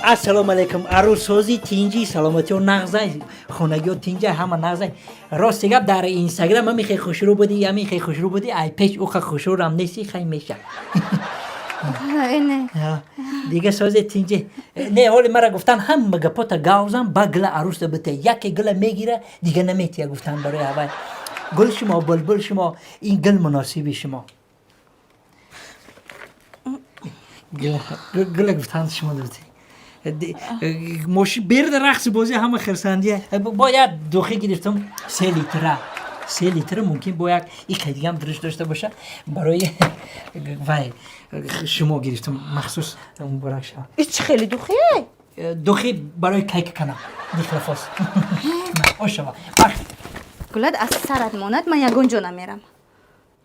السلام علیکم عروسوزی تینجی سلامتی و نغزای خونگی و تینجی همه نغزای راستی گپ در اینستاگرام هم خیلی خوش رو بودی همین خیلی خوش رو بودی ای پیش او خوش رو هم نیستی خیلی میشه نه دیگه سوزی تینجی نه ولی مرا گفتن هم گپاتا گاوزن با گل عروس بته یکی گل میگیره دیگه نمیتیه گفتن برای اول گل شما بلبل شما این گل مناسبی شما گل گفتن شما دوستی موشی برد رقص بازی همه خرسندیه باید دوخی گرفتم 3 لیتر ممکن باید این خیلی هم درش داشته باشه برای وای شما گرفتم مخصوص مبارک شما ایچ خیلی دوخیه دوخی برای کیک کنم دیخلفاس خوش شما گلد از سرت ماند من یگونجا نمیرم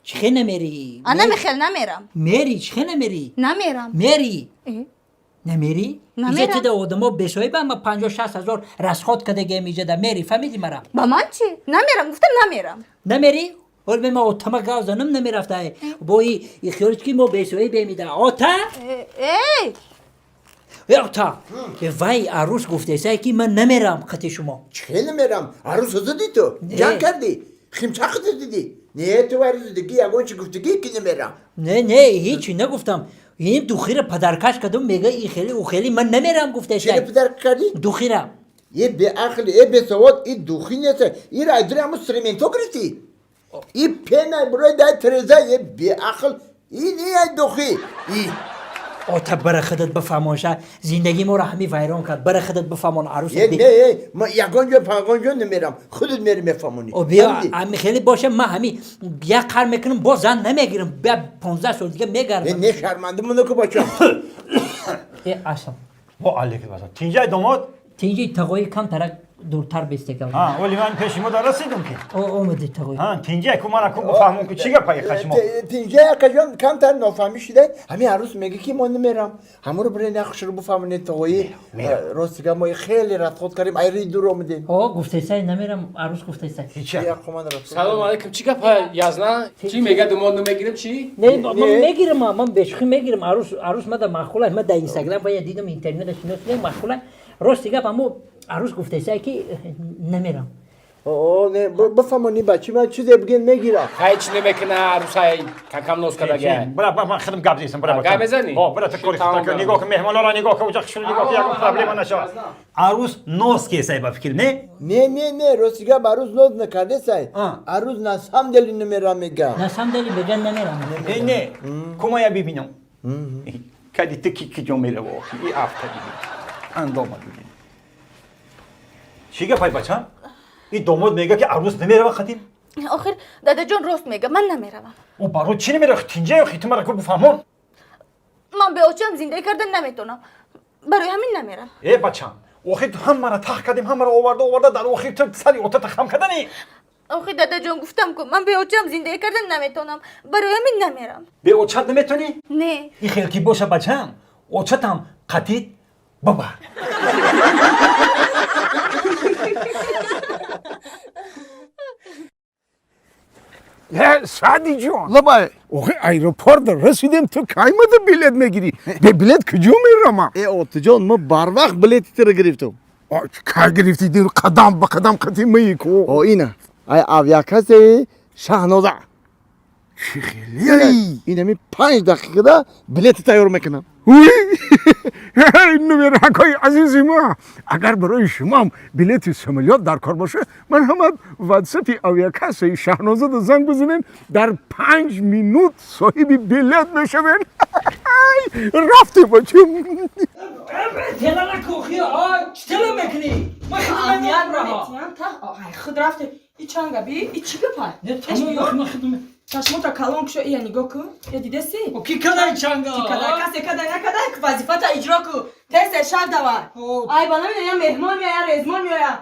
چخه نمیری؟ انا میخیل نمیرم میری چخه نمیری؟ نمیرم میری نمیری؟ نمیرم. اینجا تده آدما بسایی با ما 50-60 هزار رسخات کده گه میجه ده میری فهمیدی مرا؟ با من چی؟ نمیرم گفتم نمیرم نمیری؟ اول به ما اتما گازنم نمیرفته با این خیالش که ما بسایی بمیده آتا؟ ای آتا وای عروس گفته سایی که من نمیرم خطی شما چه نمیرم عروس زدی تو جان کردی خیم چخت دیدی نه تو عروس دیگه یگون چی گفتگی که نمیرم نه هیچی نگفتم این دوخیر پدرکش کدوم میگه این خیلی او خیلی من نمیرم گفته چه سایی پدر کردی دوخیرم یه به عقل یه به سواد این دوخی نیست این را ادری همون سریمنتو گرفتی این پنای برای دای ترزه یه به عقل این دوخی این آتا برخدت بفهمانشه زندگی ما را همی ویران کرد برخدت بفهمان عروس یه نه ما یگانجا پاگانجا نمیرم خودت میری میفهمونی او بیا همی خیلی باشه من همی بیا کار میکنم با زن نمیگیرم بیا 15 سال دیگه میگرم نه شرمنده منو که باشم ای اصلا با علیکم السلام تینجای داماد تینجی تقوی کم ترک دورتر بیسته کم ها ولی من پیش ما رسیدم که اومدی تقوی ها تینجای کو من کو بفهمم که چیگه پای خشم تینجا یکجان کم تر نفهمی شده همین عروس میگه که من نمیرم همون رو برای نقش رو بفهمونی توی راستگاه ما خیلی رفت خود کردیم ایری دور آمدیم گفته سای نمیرم عروس گفته سای هیچ سلام علیکم چی گپ یزنا چی میگه دومون نمیگیرم چی نه من میگیرم من بشخی میگیرم عروس من در مخوله من در اینستاگرام باید دیدم اینترنت شناس مخوله راستی گپ اما عروس گفته سای که نمیرم نه بفهمونی بچه من چیزی بگین میگیرم هیچ نمیکنه عروسای کم نوز کرده برا من خدم گپ دیسم برا گپ بزنی برا تکوری تا نگاه که مهمانا را نگاه که وجه شو نگاه که یک پرابلم نشه عروس نوز که سای با فکر نه نه راستگاه عروس نوز نکرده سای عروس نسام دلی نمیرم میگم نسام دلی بگن نمیرم نه کما یا ببینم کدی تکی که جو میره و ای افتا دیگه اندام دیگه چیگه پای بچه این داماد میگه که عروس نمیره خدیم آخر دادا جان راست میگه من نمیرم او برای چی نمیره تینجای خیلی مرا کو بفهمم من به اوچم زندگی کردن نمیتونم برای همین نمیرم ای بچم آخه تو هم مرا تخ کردیم هم مرا آورده در آخر تو سری اوت تخم کردنی آخه دادا جان گفتم که من به اوچم زندگی کردن نمیتونم برای همین نمیرم به اوچت نمیتونی نه این خیلی کی باشه بچم اوچتم قطید بابا سعدی جان لبای آخه ایروپورت رسیدیم تو قیمت بلیت میگیری به بلیت کجا میرم اوت جان ما بر وقت بلیتی تر گرفتم که گرفتی دیر قدم به قدم قدیم میکو اینه ای اویاکسی شهنازه چی خیلی این همی 5 دقیقه ده بلیت تیار میکنم وی نمیرکای عزیزی ما اگر برای شما هم بلیت سمالیات در کار باشه من هم واتساپی اویاکسی شهنازه ده زنگ بزنین در 5 مینوت صاحبی بلیت میشوین رفتی بچم تلا نکوخی چطلا میکنی؟ من خدمت خود رفته ای چانگا بی ای چی بپای نه تمام من خدمت چشمو تا کلام شو ای نگاه کن یا دیده سی کی کدای چانگا کسی کدای نکدای که وظیفت اجرا کو تست شب دوار ای بالا میدونی یا مهمان میاد یا رزمان میاد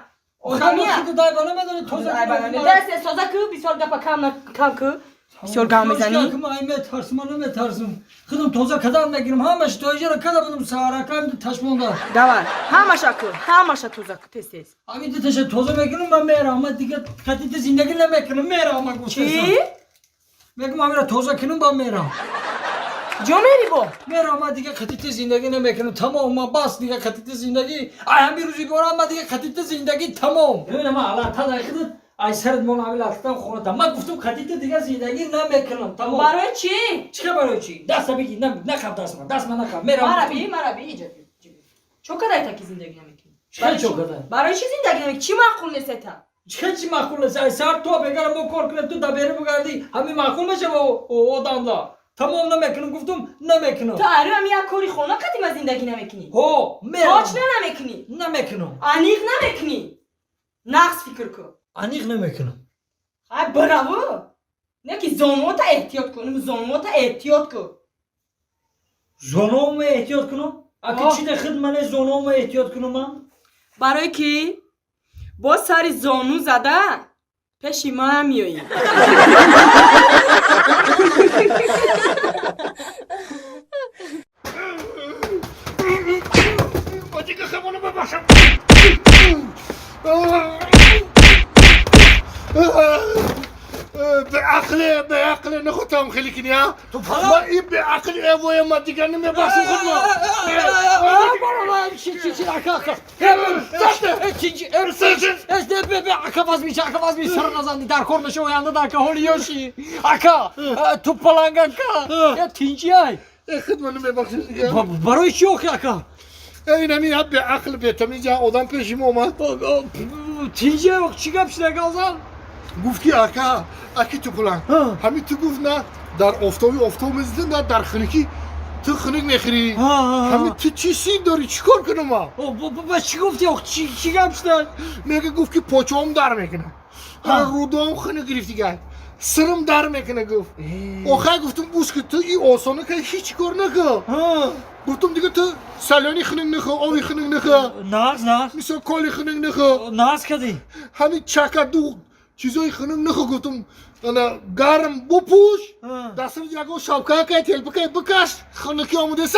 خود دای بالا میدونی توزه ای بالا تست سازا کو بسیار گپا کم کو بسیار گام میزنی که من میترسم من نمیترسم خودم توزه کدام میگیرم همش تو اجرا کدا بدم سارا کم تشموندا دوار همش توزا تست همین دیتش توزه میگیرم من میرم من دیگه خطیت زندگی نمیکنم میرم من گفتم چی؟ میگم من توزه کنم با میرم کجا میری با؟ میرم من دیگه خطیت زندگی نمیکنم تمام من بس دیگه خطیت زندگی ای همین روزی برام من دیگه خطیت زندگی تمام ببین من الان تا دقیقه ای سرت مون عامل افتم خونه من گفتم خطیت دیگه زندگی نمیکنم تمام برای چی؟ چیکار برای چی دست بگی نخوام دست من نخوام میرم مرا بی اینجا چو کدای تا که زندگی نمیکنی؟ چه چو کدای؟ برای چی زندگی نمیکنی؟ چی معقول نیست تا؟ چی معقول است ای سر تو بگرم با کار کنه تو دبیره بگردی همین معقول میشه با آدم تمام نمیکنم گفتم نمیکنم تو اره هم یک کاری خونه قدیم از زندگی نمیکنی هو میرم تاچ نمیکنی نمیکنم انیق نمیکنی نقص فکر کن انیق نمیکنم ای براو نه که زانوات احتیاط کنم زانوات احتیاط کن زانوم احتیاط کنم اگه آه. چی دخد من زانوم احتیاط کنم من برای که با سر زانو زده پیش ما هم میایی دیگه خمانو ببخشم به عقل نخوتم خیلی کنیا ما این به عقل ایوه ما دیگه نمیبخشم خود ما سر نزندی در کار نشو آینده در که هولیوشی اکا تو پلنگ اکا یا تینجی های خود ما نمیبخشم دیگه برای چی اوکی اکا این همین به عقل به تمیز آدم پیشیم اومد تینجی های چی گپ شده گازان گفتی اکا تو پلنگ همین تو گفت نه در افتاو مزدن نه در خنکی تو خنک نخری همین تو چی سین داری چیکار کنم ما با چی گفتی چی گپ شده میگه گفت که پاچام در میکنه رودام خنه گرفتی گفت سرم در میکنه گفت آخه گفتم بوس که تو این آسانه که هیچ کار نکن گفتم دیگه تو سلانی خنک نخو آبی خنک نخو نه مثل کالی خنک نخو ناز کدی همین چکدو چیزای خنک نخو گفتم انا گرم بپوش دستم یکو شبکه که تلپکه بکش خنکی آموده سی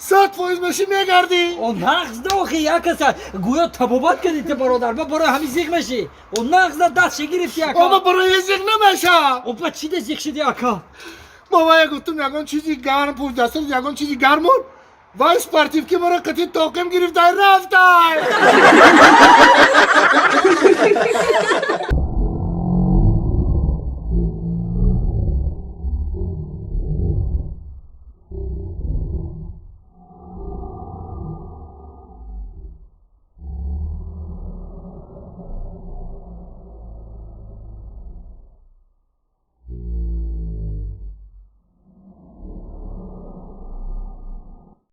100% ماشین میگردی او نقص ده آخه یک است گویا تبابت کردی تو برادر با برای همین زیغ میشی او نقص ده دست گرفتی اما اکا برای زیغ نمیشه او با چی ده زیغ شدی اکا بابا گفتم یکان چیزی گرم پوش دستم یکان چیزی گرمون و اسپارتیف که برای قطعی تاقم گرفته رفته